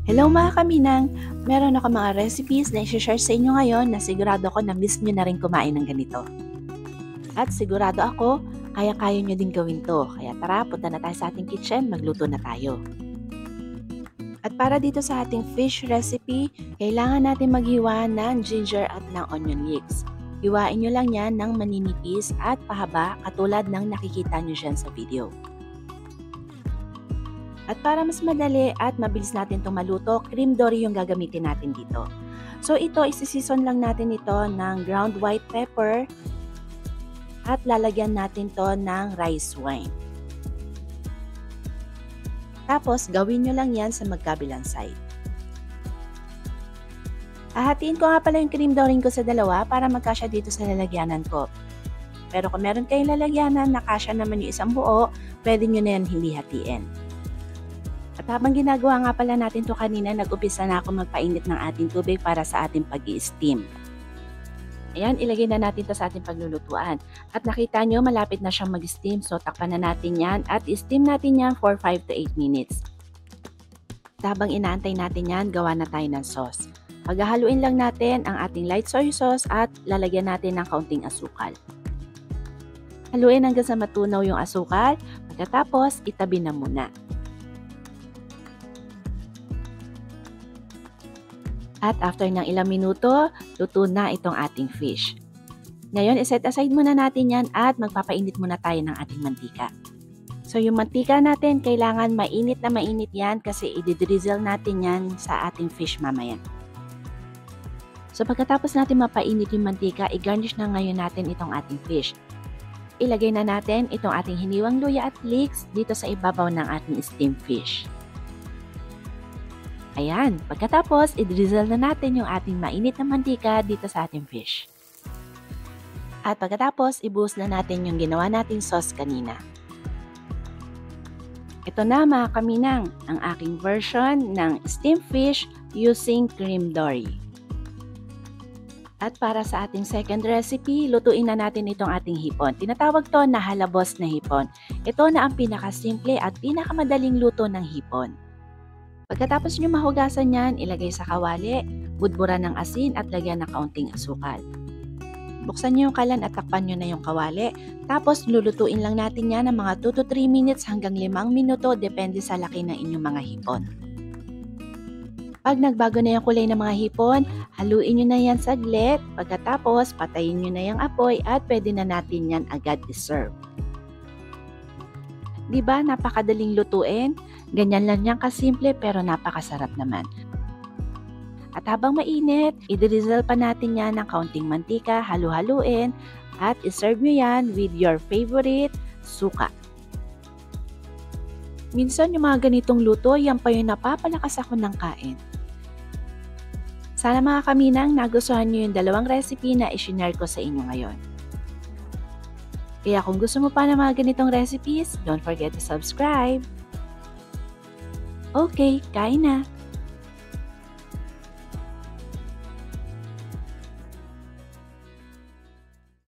Hello mga kaminang! Meron ako mga recipes na i-share sa inyo ngayon na sigurado ako na miss nyo na rin kumain ng ganito. At sigurado ako, kaya-kaya nyo din gawin to. Kaya tara, punta na tayo sa ating kitchen, magluto na tayo. At para dito sa ating fish recipe, kailangan natin maghiwa ng ginger at ng onion leeks. Hiwain nyo lang yan ng maninipis at pahaba katulad ng nakikita nyo dyan sa video. At para mas madali at mabilis natin itong maluto, cream dory yung gagamitin natin dito. So ito, isi-season lang natin ito ng ground white pepper at lalagyan natin to ng rice wine. Tapos, gawin nyo lang yan sa magkabilang side. Hahatiin ko nga pala yung cream dory ko sa dalawa para magkasya dito sa lalagyanan ko. Pero kung meron kayong lalagyanan na kasya naman yung isang buo, pwede nyo na yan hindi hatiin. At habang ginagawa nga pala natin to kanina, nag-upisa na ako magpainit ng ating tubig para sa ating pag-i-steam. Ayan, ilagay na natin to sa ating paglulutuan. At nakita nyo, malapit na siyang mag-steam. So, takpan na natin yan at i-steam natin yan for 5 to 8 minutes. At habang inaantay natin yan, gawa na tayo ng sauce. Paghahaluin lang natin ang ating light soy sauce at lalagyan natin ng kaunting asukal. Haluin hanggang sa matunaw yung asukal. Pagkatapos, itabi na muna. At after ng ilang minuto, luto na itong ating fish. Ngayon, iset aside muna natin yan at magpapainit muna tayo ng ating mantika. So, yung mantika natin, kailangan mainit na mainit yan kasi i-drizzle natin yan sa ating fish mamaya. So, pagkatapos natin mapainit yung mantika, i-garnish na ngayon natin itong ating fish. Ilagay na natin itong ating hiniwang luya at leeks dito sa ibabaw ng ating steamed fish. Ayan, pagkatapos, i-drizzle na natin yung ating mainit na mantika dito sa ating fish. At pagkatapos, ibuhos na natin yung ginawa nating sauce kanina. Ito na mga kaminang, ang aking version ng steamed fish using cream dory. At para sa ating second recipe, lutuin na natin itong ating hipon. Tinatawag to na halabos na hipon. Ito na ang pinakasimple at pinakamadaling luto ng hipon. Pagkatapos nyo mahugasan yan, ilagay sa kawali, budburan ng asin at lagyan ng kaunting asukal. Buksan nyo yung kalan at takpan nyo na yung kawali. Tapos lulutuin lang natin yan ng mga 2 to 3 minutes hanggang 5 minuto depende sa laki ng inyong mga hipon. Pag nagbago na yung kulay ng mga hipon, haluin nyo na yan saglit. Pagkatapos, patayin nyo na yung apoy at pwede na natin yan agad i-serve. Diba napakadaling lutuin? Ganyan lang yan kasimple pero napakasarap naman. At habang mainit, i-drizzle pa natin yan ng kaunting mantika, halu-haluin at i-serve nyo yan with your favorite suka. Minsan yung mga ganitong luto, yan pa yung napapalakas ako ng kain. Sana mga kaminang nagustuhan nyo yung dalawang recipe na i-share ko sa inyo ngayon. Kaya kung gusto mo pa ng mga ganitong recipes, don't forget to subscribe. Okay, kain na!